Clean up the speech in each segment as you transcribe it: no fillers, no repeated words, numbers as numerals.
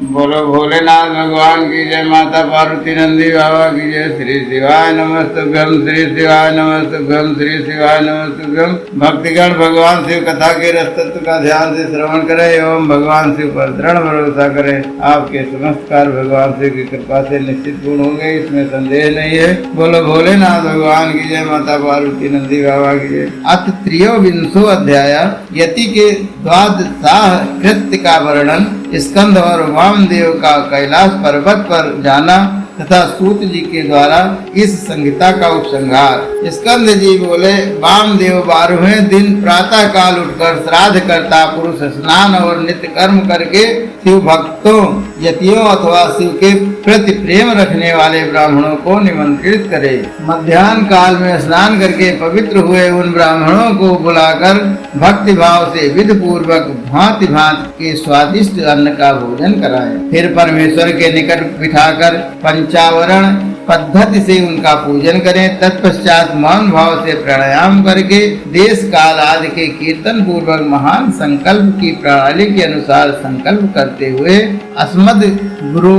बोलो भोलेनाथ भगवान की जय, माता पार्वती नंदी बाबा की जय। श्री शिवाय नमस्तुभ्यम, श्री शिवाय नमस्तुभ्यम, श्री शिवाय नमस्तुभ्यम। भक्तिगण भगवान शिव कथा के रस्तत्व का ध्यान से श्रवण करें एवं भगवान शिव पर दृढ़ भरोसा करें। आपके समस्त कार्य भगवान शिव की कृपा से निश्चित पूर्ण होंगे, इसमें संदेह नहीं है। बोलो भोलेनाथ भगवान की जय, माता पार्वती नंदी बाबा की जय। अथ त्रयोविंशो अध्याय यति के द्वादशाह कृत्य का वर्णन। स्कंद और वामदेव का कैलाश पर्वत पर जाना तथा सूत जी के द्वारा इस संहिता का उपसंहार। स्कंद जी बोले, वामदेव 12वें दिन प्रातः काल उठकर श्राद्ध करता पुरुष स्नान और नित्य कर्म करके शिव भक्तों, यतियों अथवा शिव के प्रति प्रेम रखने वाले ब्राह्मणों को निमंत्रित करे। मध्याह्न काल में स्नान करके पवित्र हुए उन ब्राह्मणों को बुलाकर भक्ति भाव से विधि पूर्वक भांति भांति के स्वादिष्ट अन्न का भोजन कराए। फिर परमेश्वर के निकट बिठाकर पंचावरण पद्धति से उनका पूजन करें। तत्पश्चात मौन भाव से प्राणायाम करके देश काल आदि के कीर्तन पूर्वक महान संकल्प की प्रणाली के अनुसार संकल्प करते हुए अस्मद गुरु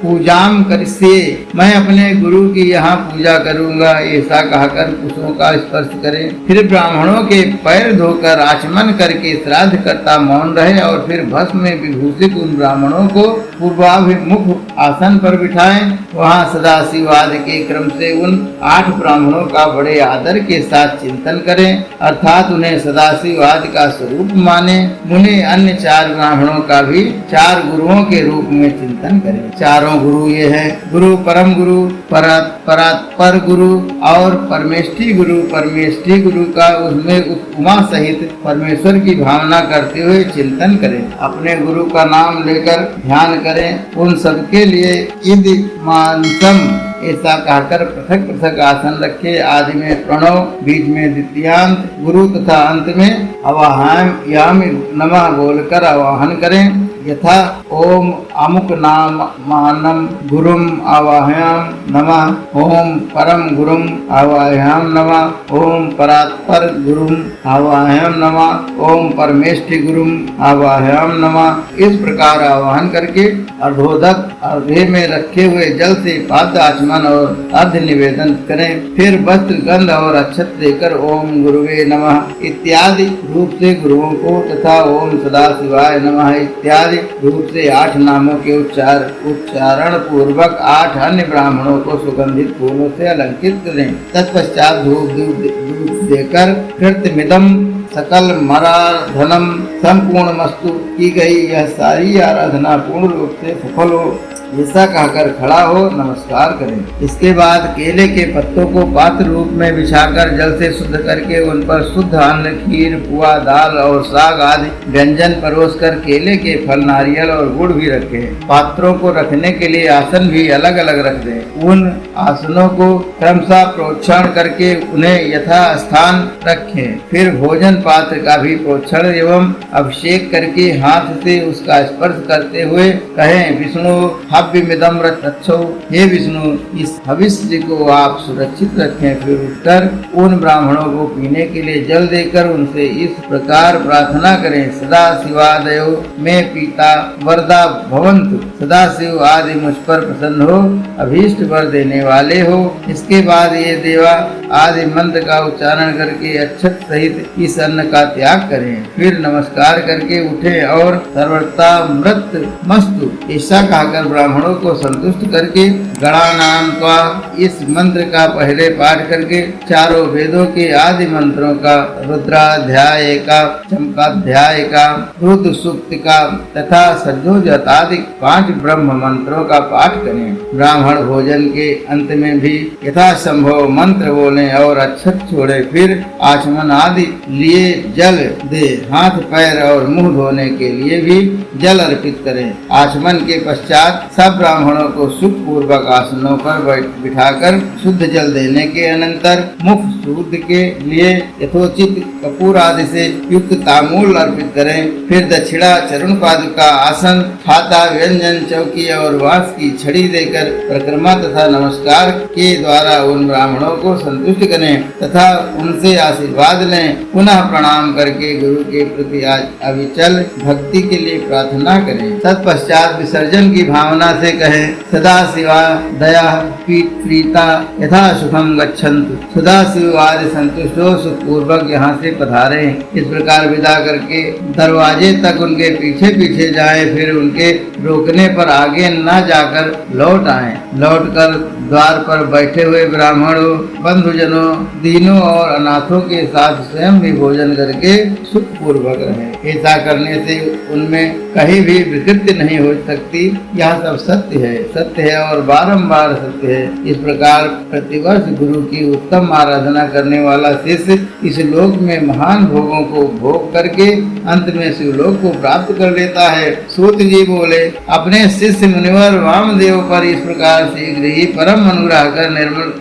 पूजाम करसे, मैं अपने गुरु की यहाँ पूजा करूँगा, ऐसा कहकर कुशों का स्पर्श करें। फिर ब्राह्मणों के पैर धोकर आचमन करके श्राद्ध करता मौन रहे और फिर भस्म में विभूषित उन ब्राह्मणों को पूर्वाभिमुख आसन पर बिठाएं। वहाँ सदाशिव आदि के क्रम से उन 8 ब्राह्मणों का बड़े आदर के साथ चिंतन करें, अर्थात उन्हें सदाशिव आदि का स्वरूप माने। उन्हें अन्य 4 ब्राह्मणों का भी 4 गुरुओं के रूप में चिंतन करें। चारों गुरु ये है, गुरु परम गुरु, परात्पर गुरु और परमेष्ठी गुरु। परमेष्ठी गुरु का उसमें उमा सहित परमेश्वर की भावना करते हुए चिंतन करें। अपने गुरु का नाम लेकर ध्यान करें। उन सबके लिए इद मानसम ऐसा कहकर पृथक पृथक आसन रखे। आदि में प्रणव, बीच में द्वितीयांत गुरु तथा अंत में अवाहयामि नमः बोलकर आवाहन करें। यथा ओम अमुक नाम मानम गुरुम आवाहयाम नमः, ओम परम गुरुम आवाहयाम नमः, ओम परात्पर गुरुम आवाहयाम नमः, ओम परमेष्ठी गुरुम आवाहयाम नमः। इस प्रकार आवाहन करके अर्धोदक अर्धे में रखे हुए जल से पाद आचमन और अर्ध निवेदन करें। फिर वस्त्र, गंध और अक्षत देकर ओम गुरुवे नमः इत्यादि रूप से गुरुओं को तथा ओम सदाशिवाय नमः इत्यादि रूप से 8 नामों के उच्चारण पूर्वक 8 अन्य ब्राह्मणों को सुगंधित फूलों से अलंकृत करें। तत्पश्चात धूप दूध देकर कृतमिदम सकल मराधनम संपूर्ण मस्तु की गई यह सारी आराधना पूर्ण रूप से सफल हो, ऐसा कहकर खड़ा हो नमस्कार करें। इसके बाद केले के पत्तों को पात्र रूप में बिछाकर जल से शुद्ध करके उन पर शुद्ध अन्न, खीर, पुआ, दाल और साग आदि व्यंजन परोसकर केले के फल, नारियल और गुड़ भी रखें। पात्रों को रखने के लिए आसन भी अलग अलग रख दें। उन आसनों को क्रमशः प्रोक्षण करके उन्हें यथा स्थान रखें। फिर भोजन पात्र का भी प्रोक्षण एवं अभिषेक करके हाथ से उसका स्पर्श करते हुए कहें, विष्णु हव्यमिदं रक्षो, हे विष्णु इस हविष्य को आप सुरक्षित रखें। फिर उठकर उन ब्राह्मणों को पीने के लिए जल देकर उनसे इस प्रकार प्रार्थना करें, सदा शिवादयो में पीता वरदा भवन्तु, सदा शिव आदि मुझ पर प्रसन्न हो, अभीष्ट वर देने वाले हो। इसके बाद ये देवा आदि मंत्र का उच्चारण करके अक्षत सहित इस अन्न का त्याग करें। फिर नमस्कार करके उठे और सर्वथा मृत मस्तु ऐसा कहकर ब्राह्मणों को संतुष्ट करके गणानाम का इस मंत्र का पहले पाठ करके चारों वेदों के आदि मंत्रों का, रुद्राध्याय का, चंपाध्याय का, रुद्र सूक्त का तथा सज्जोजत आदि 5 ब्रह्म मंत्रों का पाठ करें। ब्राह्मण भोजन के अंत में भी यथासंभव मंत्र बोले और अक्षत छोड़े। फिर आचमन आदि लिए जल दे, हाथ पैर और मुंह धोने के लिए भी जल अर्पित करें। आचमन के पश्चात सब ब्राह्मणों को सुख पूर्वक आसनों पर बिठाकर शुद्ध जल देने के अनंतर मुख शुद्ध के लिए यथोचित कपूर आदि से युक्त तांबूल अर्पित करें। फिर दक्षिणा चरण पादुका आसन, खाता, व्यंजन, चौकी और बांस की छड़ी देकर परिक्रमा तथा नमस्कार के द्वारा उन ब्राह्मणों को संतुष्ट करें तथा उनसे आशीर्वाद लें। पुनः प्रणाम करके गुरु के प्रति अविचल भक्ति के लिए प्रार्थना करें। तत्पश्चात विसर्जन की भावना से कहें, सदा शिवा दया प्रीता यथा सुखम गच्छन्तु। सदा शिव आदि संतुष्टो सुखपूर्वक यहाँ से पधारे। इस प्रकार विदा करके दरवाजे तक उनके पीछे पीछे जाएं, फिर उनके रोकने पर आगे न जाकर लौट आएं। लौटकर द्वार पर बैठे हुए ब्राह्मणों, बंधुजनों, दीनों और अनाथों के साथ स्वयं भी भोजन करके सुख पूर्वक रहे। ऐसा करने से उनमें कहीं भी विकृति नहीं हो सकती। यह सब सत्य है और बारंबार सत्य है। इस प्रकार प्रतिवर्ष गुरु की उत्तम आराधना करने वाला शिष्य इस लोक में महान भोगों को भोग करके अंत में शिवलोक को प्राप्त कर लेता है। सूत जी बोले, अपने शिष्य मुनिवर वामदेव पर इस प्रकार शीघ्र ही परम अनुग्रह कर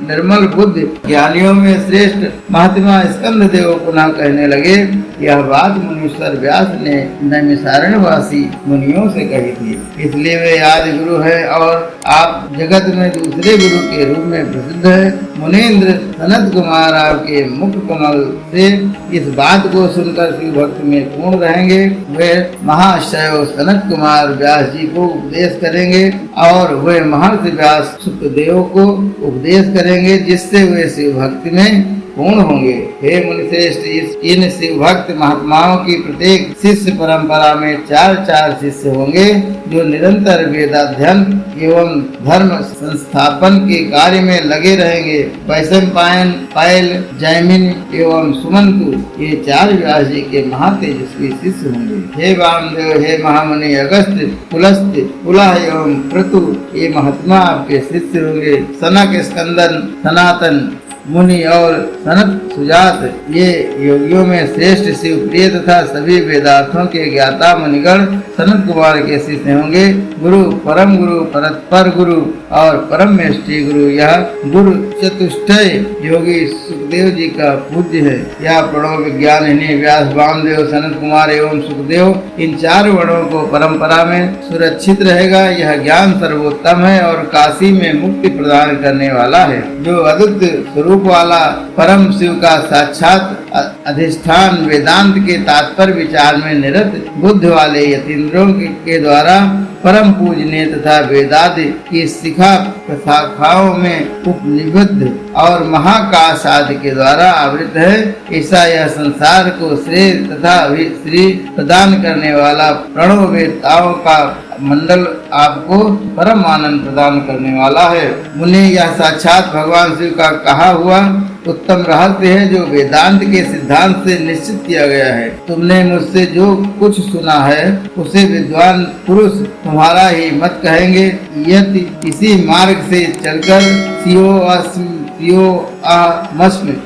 निर्मल बुद्धि ज्ञानियों में श्रेष्ठ महात्मा स्कंद देव पुनः कहने लगे। यह बात मुनीश्वर व्यास ने नैमिषारण्यवासी मुनियों से कही थी, इसलिए वे आदि गुरु है और आप जगत में दूसरे गुरु के रूप में प्रसिद्ध है। मुनीन्द्र सनत कुमार आपके मुख कमल से इस बात को सुनकर शिव भक्त में पूर्ण रहेंगे। वे महाशय सनत कुमार व्यास जी को उपदेश करेंगे और वे महर्षि व्यास सुखदेव को उपदेश करेंगे, जिससे वे शिव भक्ति में पूर्ण होंगे। हे मुनिश्रेष्ठ, इन शिव भक्त महात्माओं की प्रत्येक शिष्य परंपरा में 4 शिष्य होंगे, जो निरंतर वेदाध्ययन एवं धर्म संस्थापन के कार्य में लगे रहेंगे। वैशंपायन, पायल, जैमिन एवं सुमंतु ये 4 व्यास जी के महातेजस्वी शिष्य होंगे। हे वामदेव, हे महामुनि अगस्त्य, पुलस्त्य, पुलह एवं क्रतु ये महात्मा आपके शिष्य होंगे। सनक, स्कंदन, सनातन मुनि और सनत सुजात ये योगियों में श्रेष्ठ शिव प्रिय तथा सभी वेदार्थों के ज्ञाता मुनिगण सनत कुमार के शिष्य होंगे। गुरु, परम गुरु, परतपर गुरु और परम मेष्टि गुरु यह गुरु चतुष्टय योगी सुखदेव जी का पूज्य है। यह प्रणव विज्ञान इन्हीं व्यास, वामदेव, सनत कुमार एवं सुखदेव इन 4 वर्णों को परंपरा में सुरक्षित रहेगा। यह ज्ञान सर्वोत्तम है और काशी में मुक्ति प्रदान करने वाला है। जो अद्वितीय स्वरूप वाला परम शिव का साक्षात अधिष्ठान वेदांत के तात्पर्य विचार में निरत बुद्ध वाले यतीन्द्रों के द्वारा परम पूजनीय तथा वेदादि की शिखा शाखाओं में उपनिबद्ध और महाकाश आदि के द्वारा आवृत है। ऐसा यह संसार को श्रेय तथा श्री प्रदान करने वाला प्रणव वेदताओं का मंडल आपको परम आनंद प्रदान करने वाला है। मुनि, यह साक्षात भगवान शिव का कहा हुआ उत्तम रहस्य है, जो वेदांत के सिद्धांत से निश्चित किया गया है। तुमने मुझसे जो कुछ सुना है उसे विद्वान पुरुष तुम्हारा ही मत कहेंगे। यदि इसी मार्ग से चलकर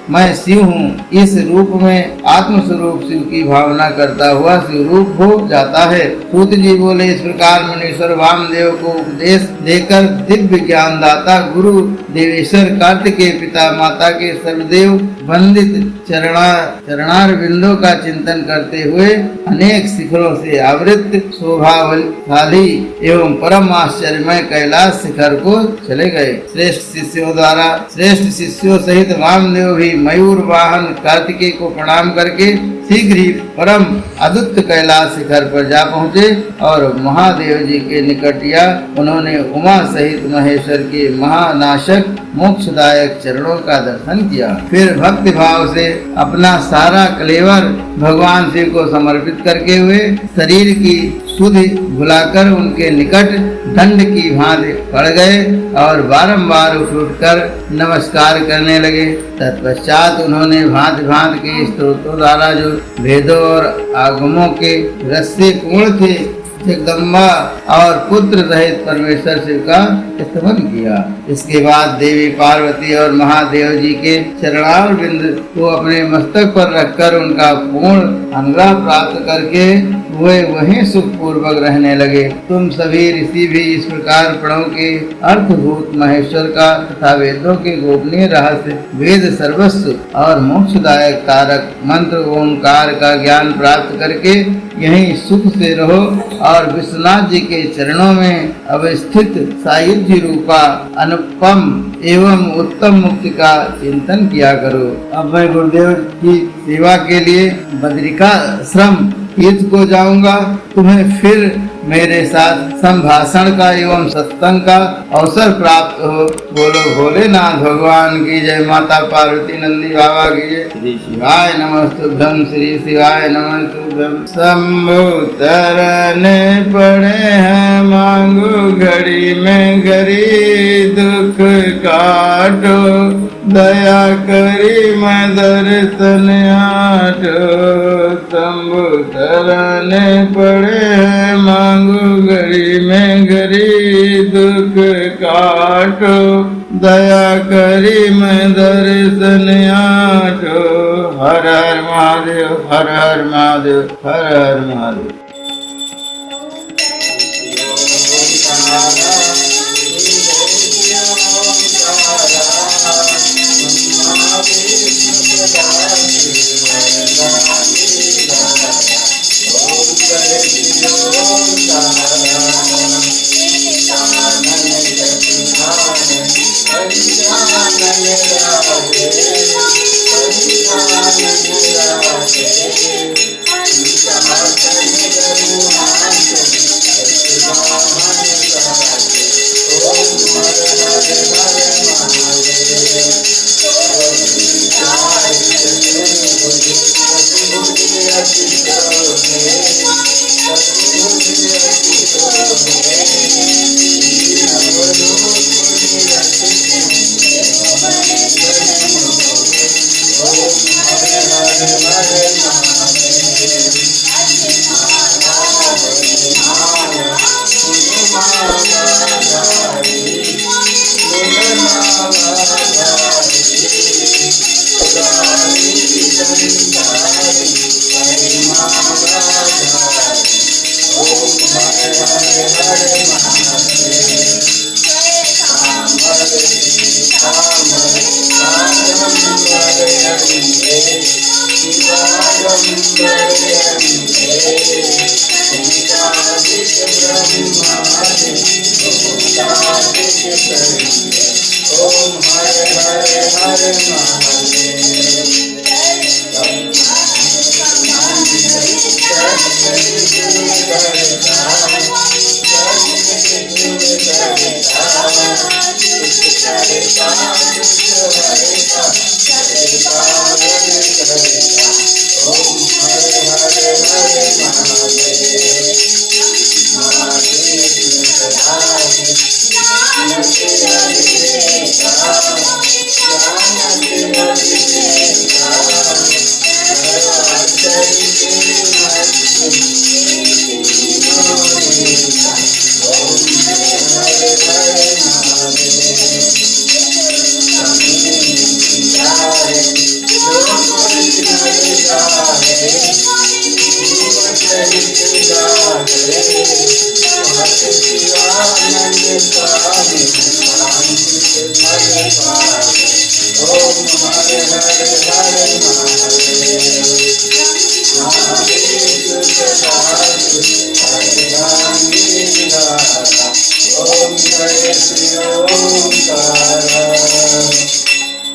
मैं शिव हूँ इस रूप में आत्मस्वरूप शिव की भावना करता हुआ शिव रूप हो जाता है। सूत जी बोले, इस प्रकार मुनीश्वर वामदेव को उपदेश देकर दिव्य ज्ञान दाता गुरु देवेश्वर कार्तिकेय पिता माता के सर्वदेव वंदित चरणार बिंदों का चिंतन करते हुए अनेक शिखरों से आवृत शोभाशाली एवं परम आश्चर्यमय कैलाश शिखर को चले गए। श्रेष्ठ शिष्यों सहित वामदेव भी मयूर वाहन कार्तिकेय को प्रणाम करके शीघ्र ही परम अद्भुत कैलाश शिखर पर जा पहुँचे और महादेव जी के निकट या उन्होंने उमा सहित महेश्वर के महानाशक मोक्षदायक चरणों का दर्शन किया। फिर भक्ति भाव से अपना सारा कलेवर भगवान शिव को समर्पित करके हुए शरीर की सुधि भुलाकर उनके निकट दंड की भांति पड़ गए और बारंबार उठकर नमस्कार करने लगे। तत्पश्चात उन्होंने भांति भांति के स्तोत्रों द्वारा जो भेदों और आगमों के रस से पूर्ण थे जगदम्बा और पुत्र सहित परमेश्वर शिव का स्तवन किया। इसके बाद देवी पार्वती और महादेव जी के चरणार बिंद को अपने मस्तक पर रखकर उनका पूर्ण अनुग्रह प्राप्त करके वे वहीं सुख पूर्वक रहने लगे। तुम सभी ऋषि भी इस प्रकार प्रणव के अर्थभूत महेश्वर का तथा वेदों के गोपनीय रहस्य, वेद सर्वस्व और मोक्षदायक तारक मंत्र ओंकार का ज्ञान प्राप्त करके यहीं सुख से रहो और विश्वनाथ जी के चरणों में अवस्थित सायुज्य रूपा अनुपम एवं उत्तम मुक्ति का चिंतन किया करो। अब मैं गुरुदेव की सेवा के लिए बद्रिकाश्रम तीर्थ को जाऊंगा। तुम्हें फिर मेरे साथ संभाषण का एवं सत्संग का अवसर प्राप्त हो। बोलो भोलेनाथ भगवान की जय। माता पार्वती नंदी बाबा की जय। श्री शिवाय नमस्तुभ्यं, श्री शिवाय नमस्तुभ्यं। शंभु तरने पड़े हैं मांगू घड़ी में घड़ी, दुख काटो दया करी मैं दर्शन आटो। शंभु तरने पड़े हैं मांगू घड़ी में घड़ी, दुख काटो दया करी मैं दर्शन आटो। हर हर महादेव, हर हर महादेव, हर हर महादेव।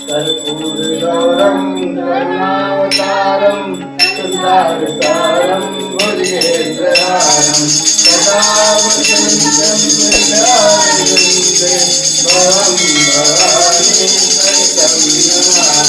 कर्पूरगौरं करुणावतारं तुषारसारं भुजगेन्द्रहारं सदा वसन्तं हृदयारविन्दे भवं भवानी सरितं नमामि।